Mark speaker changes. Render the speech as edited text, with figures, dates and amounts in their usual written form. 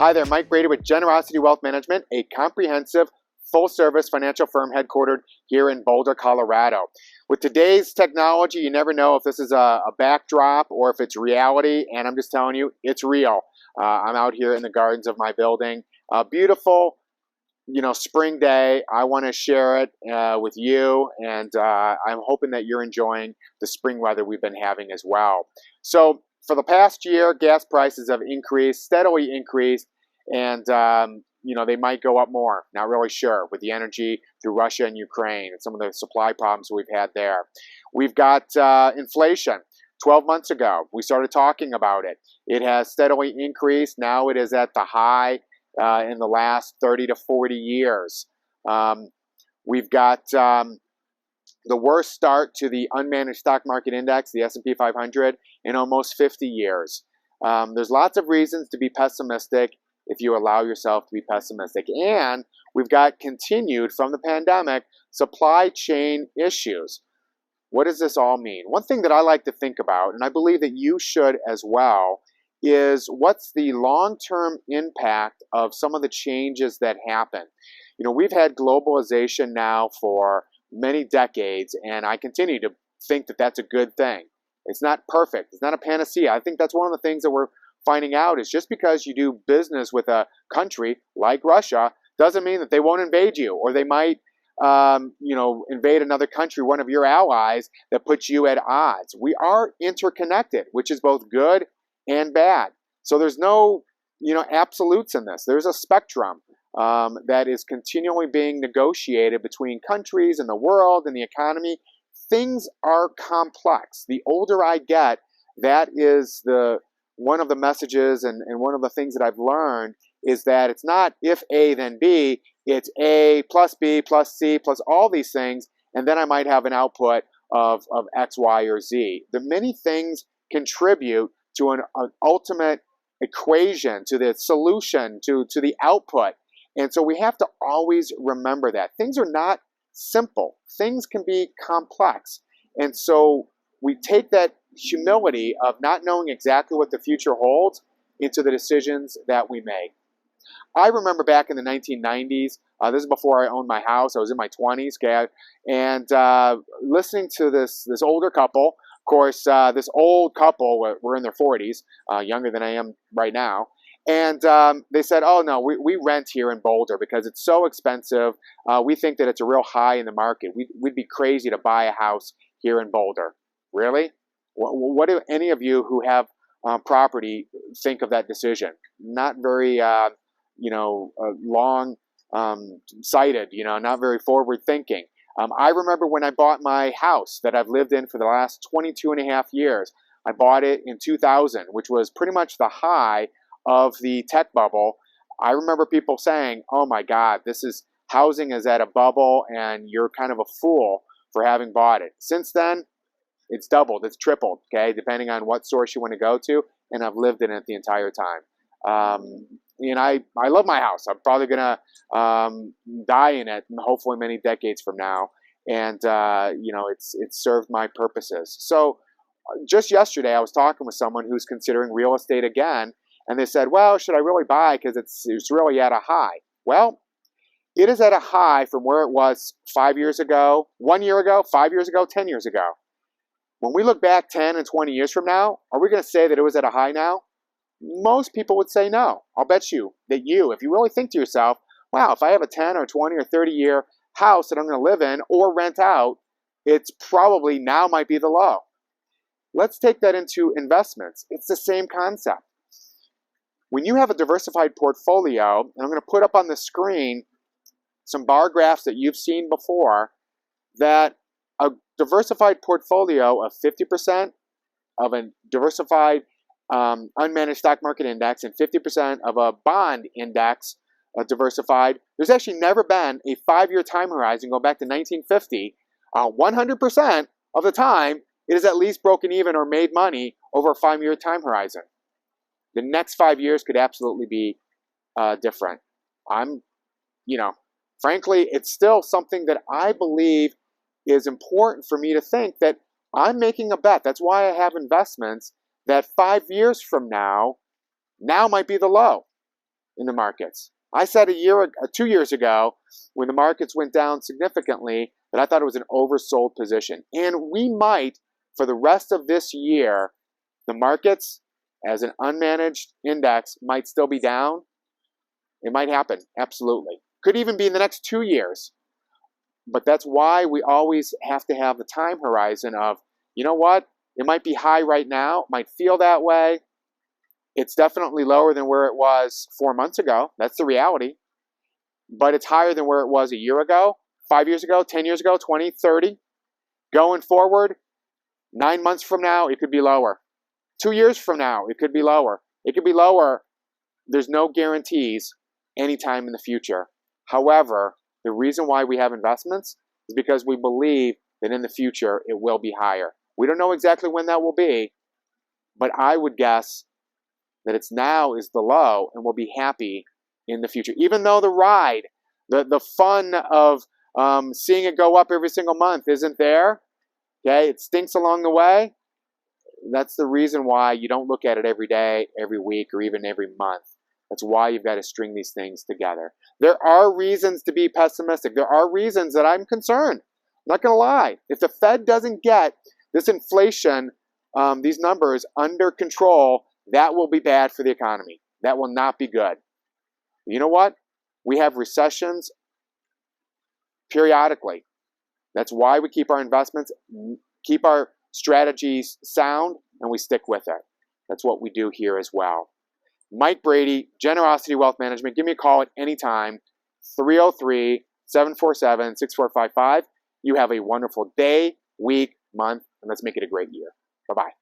Speaker 1: Hi there, Mike Brady with Generosity Wealth Management, a comprehensive, full-service financial firm headquartered here in Boulder, Colorado. With today's technology, you never know if this is a backdrop or if it's reality, and I'm just telling you, it's real. I'm out here in the gardens of my building. Beautiful, spring day. I want to share it with you, and I'm hoping that you're enjoying the spring weather we've been having as well. So for the past year, gas prices have increased, steadily increased, and they might go up more. Not really sure with the energy through Russia and Ukraine and some of the supply problems we've had there. We've got inflation. 12 months ago, we started talking about it. It has steadily increased. Now it is at the high in the last 30 to 40 years. We've got the worst start to the unmanaged stock market index, the S&P 500, in almost 50 years. There's lots of reasons to be pessimistic if you allow yourself to be pessimistic. And we've got continued from the pandemic supply chain issues. What does this all mean? One thing that I like to think about, and I believe that you should as well, is what's the long-term impact of some of the changes that happen. We've had globalization now for many decades, and I continue to think that that's a good thing. It's not perfect. It's not a panacea. I think that's one of the things that we're finding out is just because you do business with a country like Russia doesn't mean that they won't invade you, or they might invade another country, one of your allies, that puts you at odds. We are interconnected, which is both good and bad. So there's no, absolutes in this. There's a spectrum that is continually being negotiated between countries and the world and the economy. Things are complex. The older I get, that is one of the messages and one of the things that I've learned is that it's not if A then B, it's A plus B plus C plus all these things, and then I might have an output of X, Y, or Z. The many things contribute to an ultimate equation, to the solution, to the output. And so we have to always remember that. Things are not simple. Things can be complex. And so we take that humility of not knowing exactly what the future holds into the decisions that we make. I remember back in the 1990s, this is before I owned my house, I was in my 20s, okay, and listening to this older couple. Of course, this old couple were in their 40s, younger than I am right now, and they said, oh no, we rent here in Boulder because it's so expensive. We think that it's a real high in the market. We'd be crazy to buy a house here in Boulder. Really? What do any of you who have property think of that decision? Not very long sighted, not very forward thinking. I remember when I bought my house that I've lived in for the last 22 and a half years. I bought it in 2000, which was pretty much the high of the tech bubble. I remember people saying, oh my God, housing is at a bubble and you're kind of a fool for having bought it. Since then, it's doubled, it's tripled, okay, depending on what source you want to go to, and I've lived in it the entire time. I love my house. I'm probably going to die in it, hopefully many decades from now, and it's served my purposes. So just yesterday, I was talking with someone who's considering real estate again, and they said, well, should I really buy because it's really at a high? Well, it is at a high from where it was 5 years ago, 1 year ago, 5 years ago, 10 years ago. When we look back 10 and 20 years from now, are we going to say that it was at a high now? Most people would say no. I'll bet you that if you really think to yourself, wow, if I have a 10 or 20 or 30 year house that I'm going to live in or rent out, it's probably now might be the low. Let's take that into investments. It's the same concept. When you have a diversified portfolio, and I'm going to put up on the screen some bar graphs that you've seen before, that a diversified portfolio of 50% of a diversified unmanaged stock market index and 50% of a bond index diversified, there's actually never been a 5-year time horizon going back to 1950. 100% of the time, it is at least broken even or made money over a 5-year time horizon. The next 5 years could absolutely be different. Frankly, it's still something that I believe is important for me to think that I'm making a bet. That's why I have investments that 5 years from now might be the low. in the markets. I said 2 years ago, when the markets went down significantly, that I thought it was an oversold position. And we might, for the rest of this year, the markets as an unmanaged index might still be down. It might happen, absolutely. Could even be in the next 2 years. But that's why we always have to have the time horizon of, you know what? It might be high right now, might feel that way. It's definitely lower than where it was 4 months ago. That's the reality. But it's higher than where it was a year ago, 5 years ago, 10 years ago, 20, 30. Going forward, 9 months from now, it could be lower. 2 years from now, it could be lower. It could be lower. There's no guarantees anytime in the future. However, the reason why we have investments is because we believe that in the future it will be higher. We don't know exactly when that will be, but I would guess that it's now is the low and we'll be happy in the future. Even though the ride, the fun of seeing it go up every single month isn't there, okay, it stinks along the way. That's the reason why you don't look at it every day, every week, or even every month. That's why you've got to string these things together. There are reasons to be pessimistic. There are reasons that I'm concerned. I'm not going to lie. If the Fed doesn't get this inflation, these numbers under control, that will be bad for the economy. That will not be good. You know what? We have recessions periodically. That's why we keep our investments, keep our strategies sound, and we stick with it. That's what we do here as well. Mike Brady, Generosity Wealth Management. Give me a call at any time, 303-747-6455. You have a wonderful day, week, month, and let's make it a great year. Bye-bye.